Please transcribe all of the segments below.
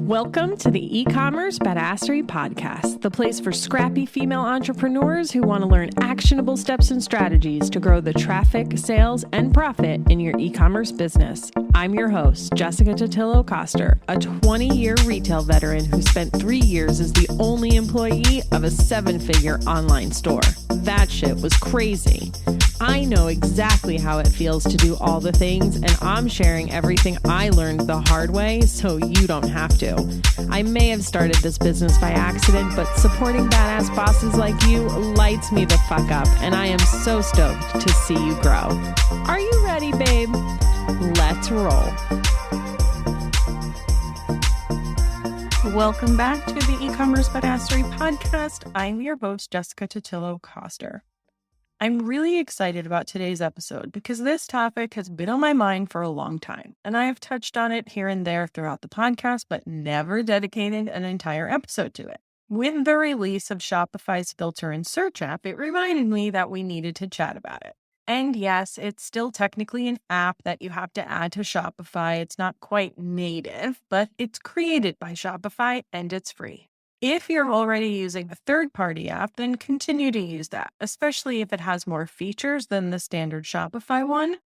Welcome to the eCommerce Badassery Podcast, the place for scrappy female entrepreneurs who want to learn actionable steps and strategies to grow the traffic, sales, and profit in your e-commerce business. I'm your host, Jessica Totillo-Coster, a 20-year retail veteran who spent 3 years as the only employee of a 7-figure online store. That shit was crazy. I know exactly how it feels to do all the things, and I'm sharing everything I learned the hard way so you don't have to. I may have started this business by accident, but supporting badass bosses like you lights me the fuck up, and I am so stoked to see you grow. Are you ready, babe? Let's roll. Welcome back to the eCommerce Badassery Podcast. I'm your host, Jessica Totillo-Coster. I'm really excited about today's episode because this topic has been on my mind for a long time, and I have touched on it here and there throughout the podcast, but never dedicated an entire episode to it. With the release of Shopify's filter and search app, it reminded me that we needed to chat about it. And yes, it's still technically an app that you have to add to Shopify. It's not quite native, but it's created by Shopify and it's free. If you're already using a third-party app, then continue to use that, especially if it has more features than the standard Shopify one.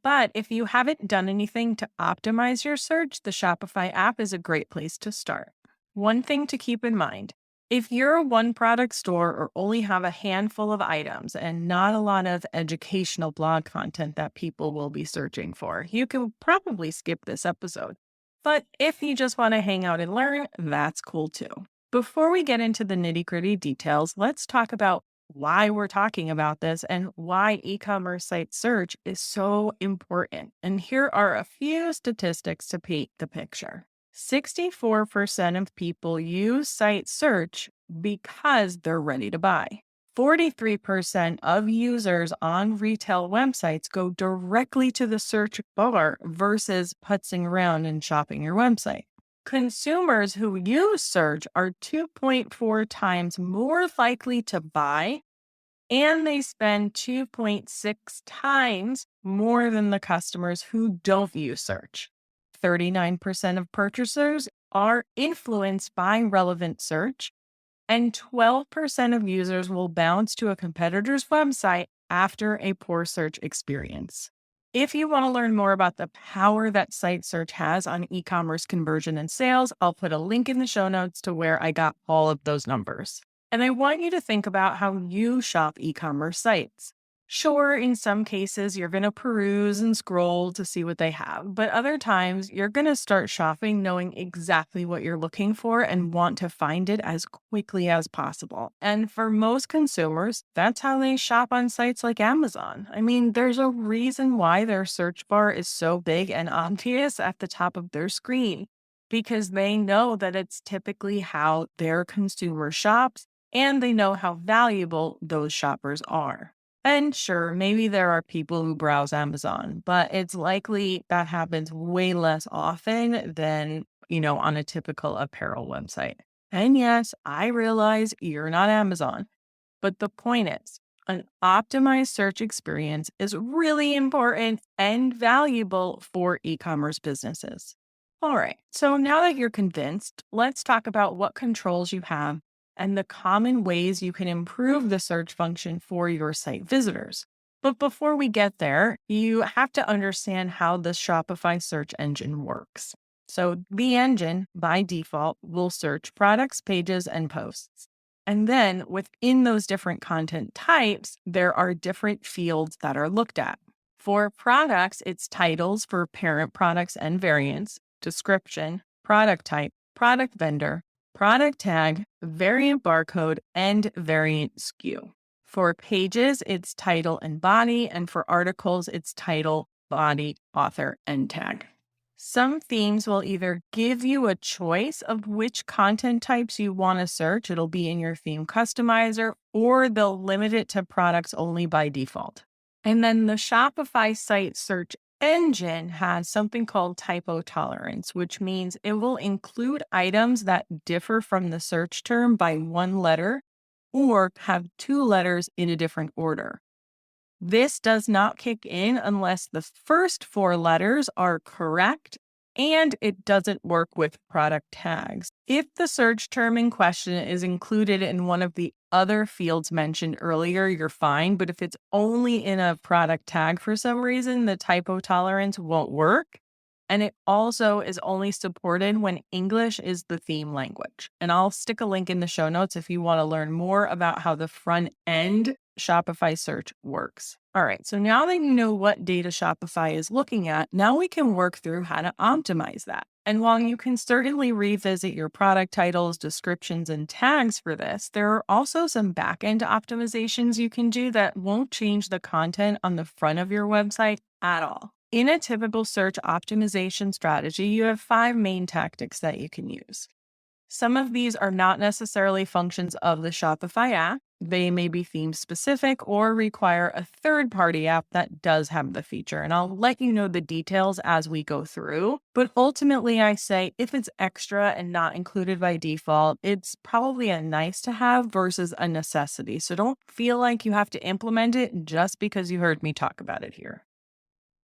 But if you haven't done anything to optimize your search, the Shopify app is a great place to start. One thing to keep in mind, if you're a one-product store or only have a handful of items and not a lot of educational blog content that people will be searching for, you can probably skip this episode. But if you just want to hang out and learn, that's cool too. Before we get into the nitty-gritty details, let's talk about why we're talking about this and why e-commerce site search is so important. And here are a few statistics to paint the picture. 64% of people use site search because they're ready to buy. 43% of users on retail websites go directly to the search bar versus putzing around and shopping your website. Consumers who use search are 2.4 times more likely to buy, and they spend 2.6 times more than the customers who don't use search. 39% of purchasers are influenced by relevant search, and 12% of users will bounce to a competitor's website after a poor search experience. If you want to learn more about the power that site search has on e-commerce conversion and sales, I'll put a link in the show notes to where I got all of those numbers. And I want you to think about how you shop e-commerce sites. Sure, in some cases, you're going to peruse and scroll to see what they have, but other times you're going to start shopping knowing exactly what you're looking for and want to find it as quickly as possible. And for most consumers, that's how they shop on sites like Amazon. I mean, there's a reason why their search bar is so big and obvious at the top of their screen, because they know that it's typically how their consumer shops, and they know how valuable those shoppers are. And sure, maybe there are people who browse Amazon, but it's likely that happens way less often than, on a typical apparel website. And yes, I realize you're not Amazon, but the point is, an optimized search experience is really important and valuable for e-commerce businesses. All right, so now that you're convinced, let's talk about what controls you have and the common ways you can improve the search function for your site visitors. But before we get there, you have to understand how the Shopify search engine works. So the engine, by default, will search products, pages, and posts. And then within those different content types, there are different fields that are looked at. For products, it's titles for parent products and variants, description, product type, product vendor, product tag, variant barcode, and variant SKU. For pages, it's title and body, and for articles, it's title, body, author, and tag. Some themes will either give you a choice of which content types you want to search, it'll be in your theme customizer, or they'll limit it to products only by default. And then the Shopify site search engine has something called typo tolerance, which means it will include items that differ from the search term by 1 letter or have 2 letters in a different order. This does not kick in unless the first 4 letters are correct And it doesn't work with product tags. If the search term in question is included in one of the other fields mentioned earlier, you're fine. But if it's only in a product tag for some reason, the typo tolerance won't work. And it also is only supported when English is the theme language. And I'll stick a link in the show notes if you want to learn more about how the front end Shopify search works. All right, so now that you know what data Shopify is looking at, now we can work through how to optimize that. And while you can certainly revisit your product titles, descriptions, and tags for this, there are also some backend optimizations you can do that won't change the content on the front of your website at all. In a typical search optimization strategy, you have 5 main tactics that you can use. Some of these are not necessarily functions of the Shopify app. They may be theme specific or require a third-party app that does have the feature. And I'll let you know the details as we go through. But ultimately, I say if it's extra and not included by default, it's probably a nice to have versus a necessity. So don't feel like you have to implement it just because you heard me talk about it here.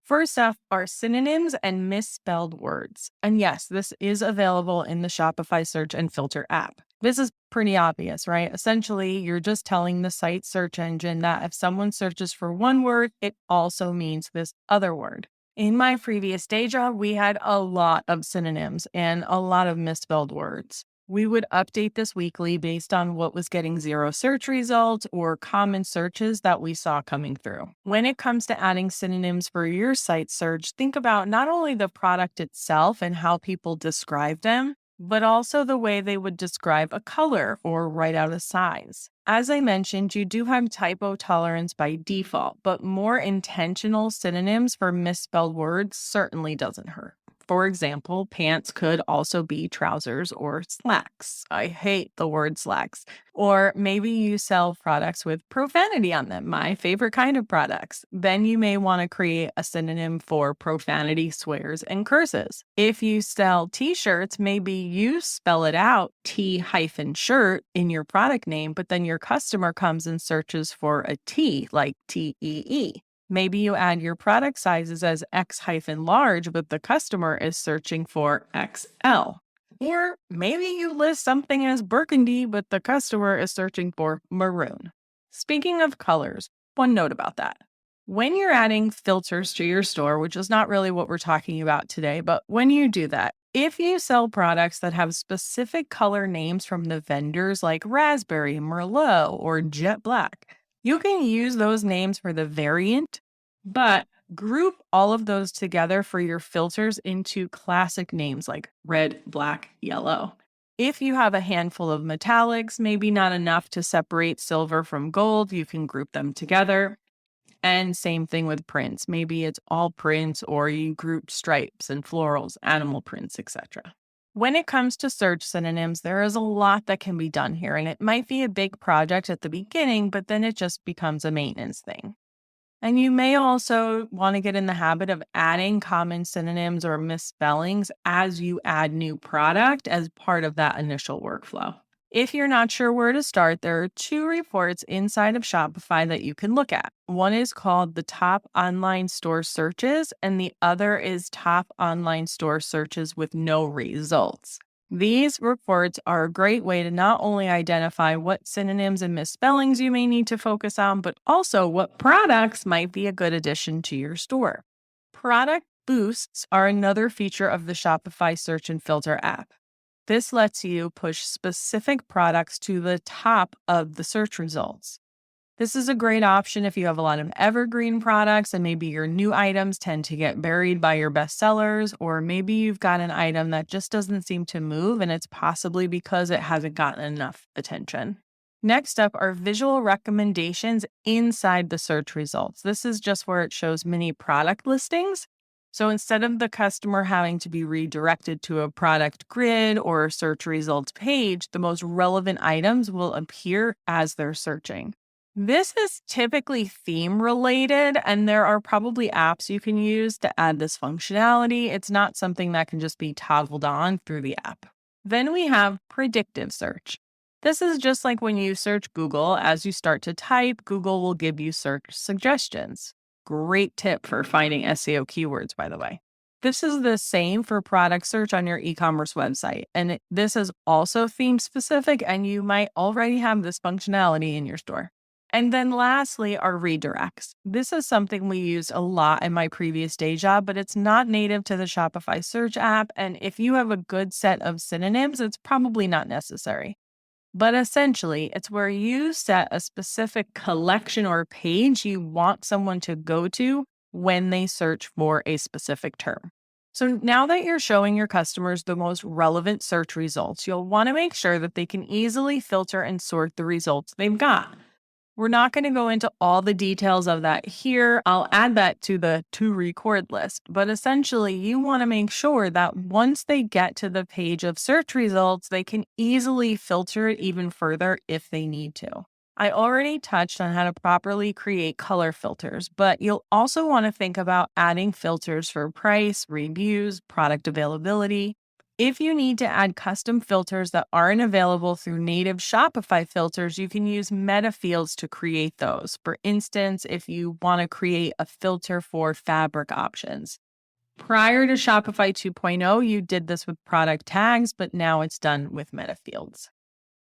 First up are synonyms and misspelled words. And yes, this is available in the Shopify search and filter app. This is pretty obvious, right? Essentially, you're just telling the site search engine that if someone searches for one word, it also means this other word. In my previous day job, we had a lot of synonyms and a lot of misspelled words. We would update this weekly based on what was getting 0 search results or common searches that we saw coming through. When it comes to adding synonyms for your site search, think about not only the product itself and how people describe them, but also the way they would describe a color or write out a size. As I mentioned, you do have typo tolerance by default, but more intentional synonyms for misspelled words certainly doesn't hurt. For example, pants could also be trousers or slacks. I hate the word slacks. Or maybe you sell products with profanity on them, my favorite kind of products. Then you may want to create a synonym for profanity, swears, and curses. If you sell t-shirts, maybe you spell it out T-shirt in your product name, but then your customer comes and searches for a T, like TEE. Maybe you add your product sizes as X-large, but the customer is searching for XL. Or maybe you list something as burgundy, but the customer is searching for maroon. Speaking of colors, one note about that. When you're adding filters to your store, which is not really what we're talking about today, but when you do that, if you sell products that have specific color names from the vendors like raspberry, merlot, or jet black, you can use those names for the variant, but group all of those together for your filters into classic names like red, black, yellow. If you have a handful of metallics, maybe not enough to separate silver from gold, you can group them together. And same thing with prints. Maybe it's all prints or you group stripes and florals, animal prints, etc. When it comes to search synonyms, there is a lot that can be done here, and it might be a big project at the beginning, but then it just becomes a maintenance thing. And you may also want to get in the habit of adding common synonyms or misspellings as you add new product as part of that initial workflow. If you're not sure where to start, there are 2 reports inside of Shopify that you can look at. One is called the Top Online Store Searches, and the other is Top Online Store Searches with No Results. These reports are a great way to not only identify what synonyms and misspellings you may need to focus on, but also what products might be a good addition to your store. Product boosts are another feature of the Shopify Search and Filter app. This lets you push specific products to the top of the search results. This is a great option if you have a lot of evergreen products and maybe your new items tend to get buried by your best sellers, or maybe you've got an item that just doesn't seem to move and it's possibly because it hasn't gotten enough attention. Next up are visual recommendations inside the search results. This is just where it shows mini product listings. So instead of the customer having to be redirected to a product grid or a search results page, the most relevant items will appear as they're searching. This is typically theme related, and there are probably apps you can use to add this functionality. It's not something that can just be toggled on through the app. Then we have predictive search. This is just like when you search Google. As you start to type, Google will give you search suggestions. Great tip for finding SEO keywords, by the way. This is the same for product search on your e-commerce website. And this is also theme specific, and you might already have this functionality in your store. And then lastly are redirects. This is something we used a lot in my previous day job, but it's not native to the Shopify search app. And if you have a good set of synonyms, it's probably not necessary. But essentially, it's where you set a specific collection or page you want someone to go to when they search for a specific term. So now that you're showing your customers the most relevant search results, you'll want to make sure that they can easily filter and sort the results they've got. We're not going to go into all the details of that here. I'll add that to the to record list. But essentially, you want to make sure that once they get to the page of search results, they can easily filter it even further if they need to. I already touched on how to properly create color filters, but you'll also want to think about adding filters for price, reviews, product availability. If you need to add custom filters that aren't available through native Shopify filters, you can use meta fields to create those. For instance, if you want to create a filter for fabric options. Prior to Shopify 2.0, you did this with product tags, but now it's done with meta fields.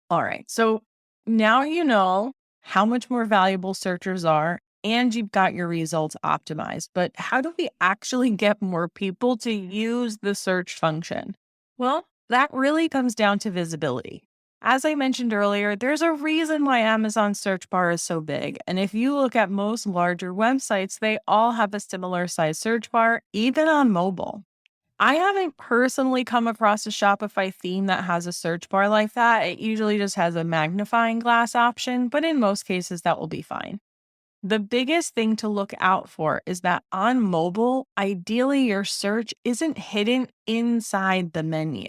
All right, so now you know how much more valuable searchers are, and you've got your results optimized. But how do we actually get more people to use the search function? Well, that really comes down to visibility. As I mentioned earlier, there's a reason why Amazon's search bar is so big. And if you look at most larger websites, they all have a similar size search bar, even on mobile. I haven't personally come across a Shopify theme that has a search bar like that. It usually just has a magnifying glass option, but in most cases, that will be fine. The biggest thing to look out for is that on mobile, ideally your search isn't hidden inside the menu.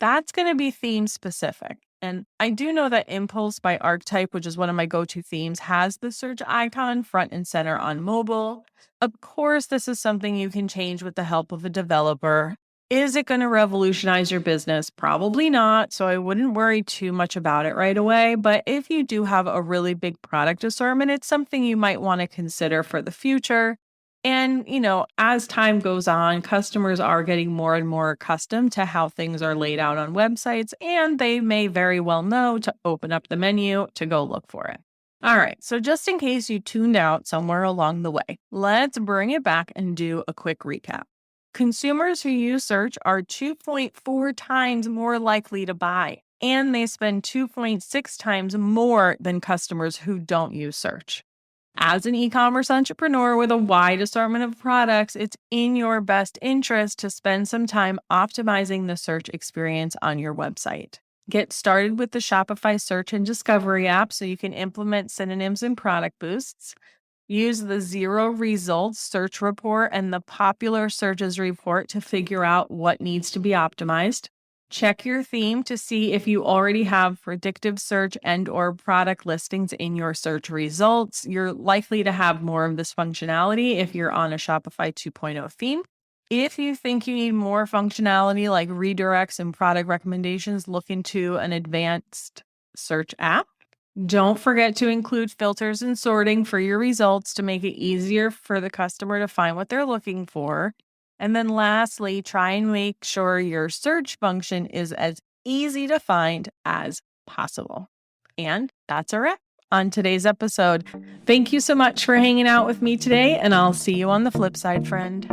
That's going to be theme specific. And I do know that Impulse by Archetype, which is one of my go-to themes, has the search icon front and center on mobile. Of course, this is something you can change with the help of a developer. Is it going to revolutionize your business? Probably not, so I wouldn't worry too much about it right away. But if you do have a really big product assortment, it's something you might want to consider for the future. And, as time goes on, customers are getting more and more accustomed to how things are laid out on websites, and they may very well know to open up the menu to go look for it. All right, so just in case you tuned out somewhere along the way, let's bring it back and do a quick recap. Consumers who use search are 2.4 times more likely to buy, and they spend 2.6 times more than customers who don't use search. As an e-commerce entrepreneur with a wide assortment of products, it's in your best interest to spend some time optimizing the search experience on your website. Get started with the Shopify Search and Discovery app so you can implement synonyms and product boosts. Use the Zero Results Search Report and the Popular Searches Report to figure out what needs to be optimized. Check your theme to see if you already have predictive search and/or product listings in your search results. You're likely to have more of this functionality if you're on a Shopify 2.0 theme. If you think you need more functionality like redirects and product recommendations, look into an advanced search app. Don't forget to include filters and sorting for your results to make it easier for the customer to find what they're looking for. And then lastly, try and make sure your search function is as easy to find as possible. And that's a wrap on today's episode. Thank you so much for hanging out with me today, and I'll see you on the flip side, friend.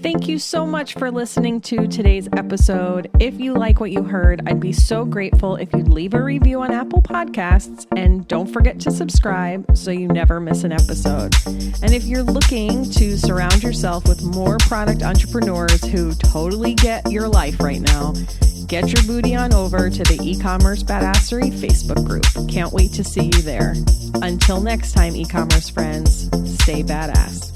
Thank you so much for listening to today's episode. If you like what you heard, I'd be so grateful if you'd leave a review on Apple Podcasts, and don't forget to subscribe so you never miss an episode. And if you're looking to surround yourself with more product entrepreneurs who totally get your life right now, get your booty on over to the eCommerce Badassery Facebook group. Can't wait to see you there. Until next time, e-commerce friends, stay badass.